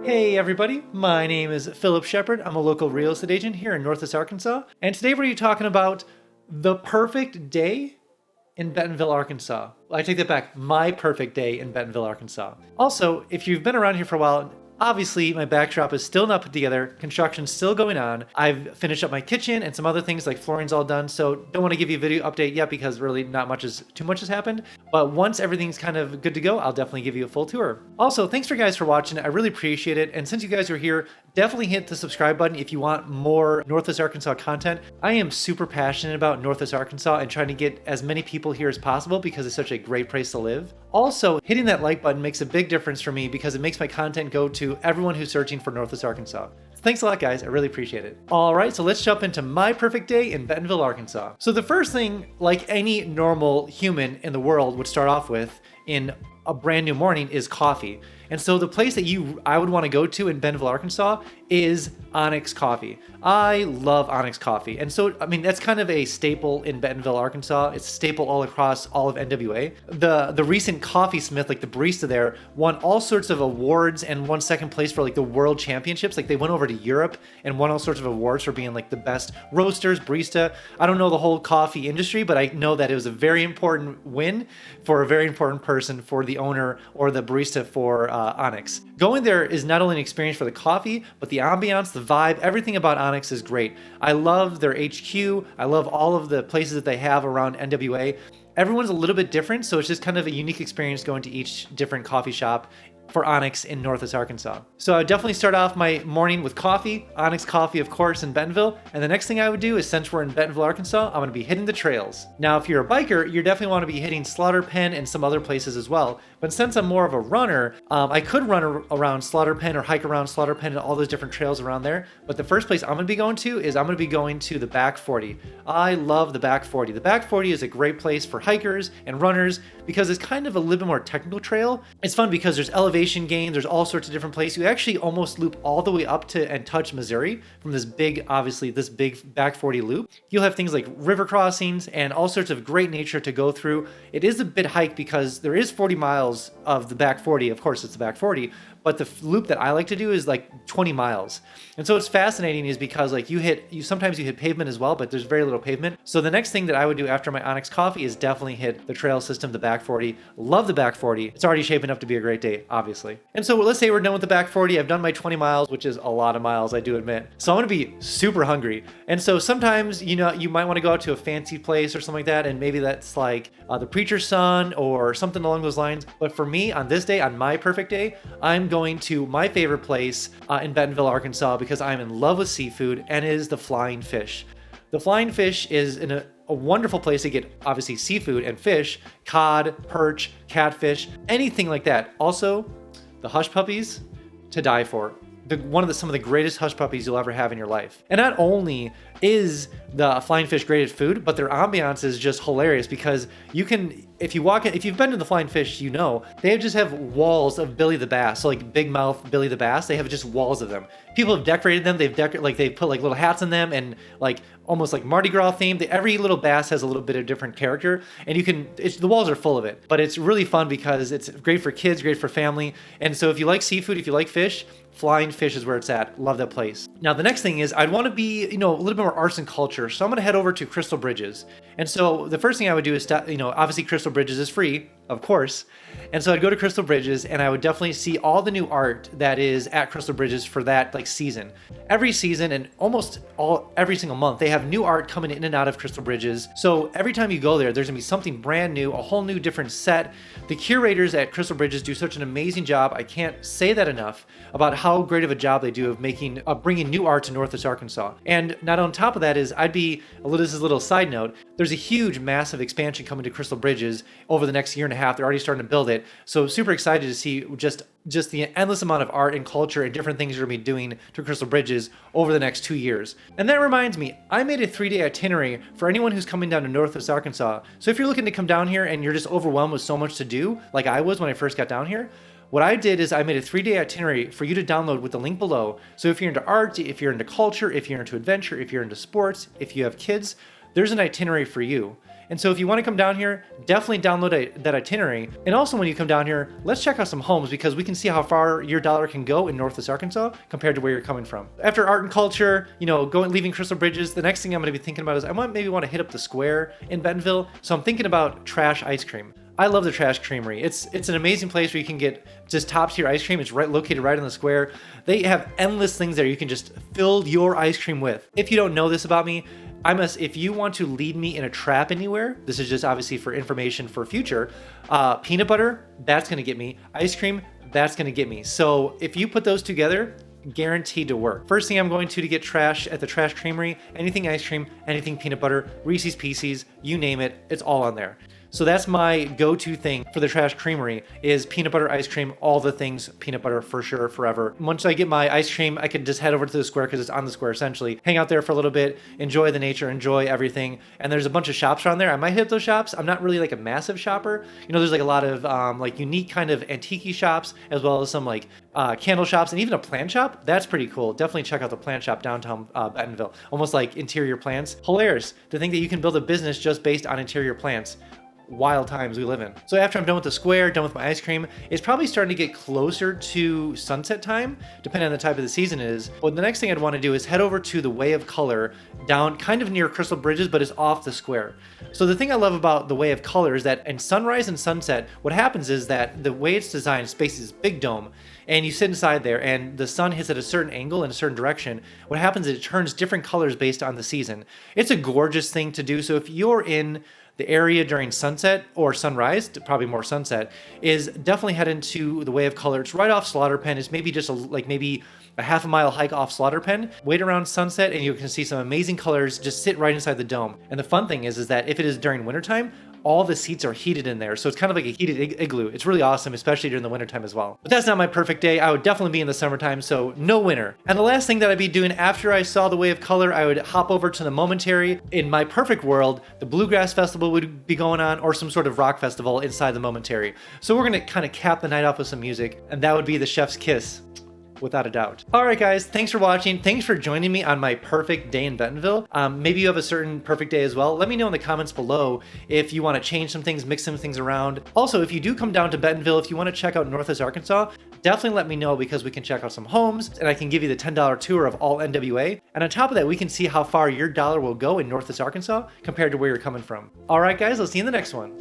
Hey everybody, my name is Philip Shepard. I'm a local real estate agent here in Northwest Arkansas. And today we're going to be talking about the perfect day in Bentonville, Arkansas. I take that back, my perfect day in Bentonville, Arkansas. Also, if you've been around here for a while, obviously my backdrop is still not put together, construction's still going on. I've finished up my kitchen and some other things like flooring's all done, so don't want to give you a video update yet because really too much has happened. But once everything's kind of good to go, I'll definitely give you a full tour. Also, thanks for guys for watching. I really appreciate it. And since you guys are here, definitely hit the subscribe button if you want more Northwest Arkansas content. I am super passionate about Northwest Arkansas and trying to get as many people here as possible because it's such a great place to live. Also, hitting that like button makes a big difference for me because it makes my content go to everyone who's searching for Northwest Arkansas. Thanks a lot, guys. I really appreciate it. All right, so let's jump into my perfect day in Bentonville, Arkansas. So the first thing, like any normal human in the world would start off with in a brand new morning, is coffee. And so the place that I would want to go to in Bentonville, Arkansas is Onyx Coffee. I love Onyx Coffee. And so, I mean, that's kind of a staple in Bentonville, Arkansas. It's a staple all across all of NWA. The recent coffee smith, like the barista there, won all sorts of awards and won second place for like the world championships. Like they went over to Europe and won all sorts of awards for being like the best roasters, barista. I don't know the whole coffee industry, but I know that it was a very important win for a very important person, for the owner or the barista for Onyx. Going there is not only an experience for the coffee, but the ambiance, the vibe, everything about Onyx is great. I love their HQ. I love all of the places that they have around NWA. Everyone's a little bit different, so it's just kind of a unique experience going to each different coffee shop for Onyx in Northwest Arkansas. So I would definitely start off my morning with coffee, Onyx Coffee, of course, in Bentonville. And the next thing I would do is, since we're in Bentonville, Arkansas, I'm gonna be hitting the trails. Now, if you're a biker, you definitely wanna be hitting Slaughter Pen and some other places as well. But since I'm more of a runner, I could run around Slaughter Pen or hike around Slaughter Pen and all those different trails around there. But the first place I'm gonna be going to is the Back 40. I love the Back 40. The Back 40 is a great place for hikers and runners because it's kind of a little bit more technical trail. It's fun because there's elevation gain, there's all sorts of different places. You actually almost loop all the way up to and touch Missouri from this big Back 40 loop. You'll have things like river crossings and all sorts of great nature to go through. It is a bit hike because there is 40 miles of the Back 40. Of course, it's the Back 40, but the loop that I like to do is like 20 miles. And so what's fascinating is because like sometimes you hit pavement as well, but there's very little pavement. So the next thing that I would do after my Onyx Coffee is definitely hit the trail system, the Back 40. Love the Back 40. It's already shaping up to be a great day, obviously. And so let's say we're done with the Back 40. I've done my 20 miles, which is a lot of miles, I do admit. So I'm gonna be super hungry. And so sometimes, you might want to go out to a fancy place or something like that, and maybe that's like the Preacher's Son or something along those lines. But for me, on this day, on my perfect day, I'm going to my favorite place in Bentonville, Arkansas, because I'm in love with seafood, and it is the Flying Fish. The Flying Fish is in a wonderful place to get obviously seafood and fish, cod, perch, catfish, anything like that. Also, the hush puppies to die for. Some of the greatest hush puppies you'll ever have in your life. And not only is the Flying Fish great at food, but their ambiance is just hilarious because if you've been to the Flying Fish, they just have walls of Billy the Bass. So like big mouth Billy the Bass, they have just walls of them. People have decorated them. They've put like little hats on them and like almost like Mardi Gras themed. Every little bass has a little bit of different character, and the walls are full of it. But it's really fun because it's great for kids, great for family. And so if you like seafood, if you like fish, Flying Fish is where it's at. Love that place. Now, the next thing is I'd want to be, a little bit more arts and culture. So I'm going to head over to Crystal Bridges. And so the first thing I would do is, obviously Crystal Bridges is free, of course. And so I'd go to Crystal Bridges and I would definitely see all the new art that is at Crystal Bridges for that like season. Every season and every single month, they have new art coming in and out of Crystal Bridges. So every time you go there, there's gonna be something brand new, a whole new different set. The curators at Crystal Bridges do such an amazing job. I can't say that enough about how great of a job they do of bringing new art to Northwest Arkansas. And not on top of that is this is a little side note, there's a huge, massive expansion coming to Crystal Bridges over the next year and a half. They're already starting to build it. So super excited to see just the endless amount of art and culture and different things you're gonna be doing to Crystal Bridges over the next 2 years. And that reminds me, I made a 3-day itinerary for anyone who's coming down to Northwest Arkansas. So if you're looking to come down here and you're just overwhelmed with so much to do, like I was when I first got down here, what I did is I made a 3-day itinerary for you to download with the link below. So if you're into art, if you're into culture, if you're into adventure, if you're into sports, if you have kids, there's an itinerary for you. And so if you want to come down here, definitely download that itinerary. And also when you come down here, let's check out some homes because we can see how far your dollar can go in Northwest Arkansas compared to where you're coming from. After art and culture, you know, leaving Crystal Bridges, the next thing I'm going to be thinking about is I maybe want to hit up the square in Bentonville. So I'm thinking about Trash Ice Cream. I love the Trash Creamery. It's an amazing place where you can get just top tier ice cream. It's located right in the square. They have endless things there you can just fill your ice cream with. If you don't know this about me, if you want to lead me in a trap anywhere, this is just obviously for information for future, peanut butter, that's gonna get me. Ice cream, that's gonna get me. So if you put those together, guaranteed to work. First thing I'm going to get trash at the Trash Creamery, anything ice cream, anything peanut butter, Reese's Pieces, you name it, it's all on there. So that's my go-to thing for the Trash Creamery is peanut butter ice cream, all the things peanut butter for sure, forever. Once I get my ice cream, I can just head over to the square because it's on the square essentially, hang out there for a little bit, enjoy the nature, enjoy everything. And there's a bunch of shops around there. I might hit those shops. I'm not really like a massive shopper. You know, there's like a lot of like unique kind of antique shops as well as some like candle shops and even a plant shop. That's pretty cool. Definitely check out the plant shop downtown Bentonville. Almost like interior plants. Hilarious to think that you can build a business just based on interior plants. Wild times we live in. So after I'm done with the square, done with my ice cream, it's probably starting to get closer to sunset time, depending on the type of the season it is. But the next thing I'd want to do is head over to the Way of Color down kind of near Crystal Bridges, but it's off the square. So the thing I love about the Way of Color is that in sunrise and sunset, what happens is that the way it's designed, space is big dome, and you sit inside there and the sun hits at a certain angle in a certain direction. What happens is it turns different colors based on the season. It's a gorgeous thing to do. So if you're in the area during sunset or sunrise, probably more sunset, is definitely head into the Way of Color. It's right off Slaughter Pen. It's maybe just maybe a half a mile hike off Slaughter Pen. Wait around sunset and you can see some amazing colors just sit right inside the dome. And the fun thing is that if it is during wintertime, all the seats are heated in there. So it's kind of like a heated igloo. It's really awesome, especially during the wintertime as well. But that's not my perfect day. I would definitely be in the summertime, so no winter. And the last thing that I'd be doing after I saw the Way of Color, I would hop over to the Momentary. In my perfect world, the Bluegrass Festival would be going on or some sort of rock festival inside the Momentary. So we're gonna kind of cap the night off with some music, and that would be the chef's kiss. Without a doubt. All right, guys, thanks for watching. Thanks for joining me on my perfect day in Bentonville. Maybe you have a certain perfect day as well. Let me know in the comments below if you want to change some things, mix some things around. Also, if you do come down to Bentonville, if you want to check out Northwest Arkansas, definitely let me know because we can check out some homes and I can give you the $10 tour of all NWA. And on top of that, we can see how far your dollar will go in Northwest Arkansas compared to where you're coming from. All right, guys, I'll see you in the next one.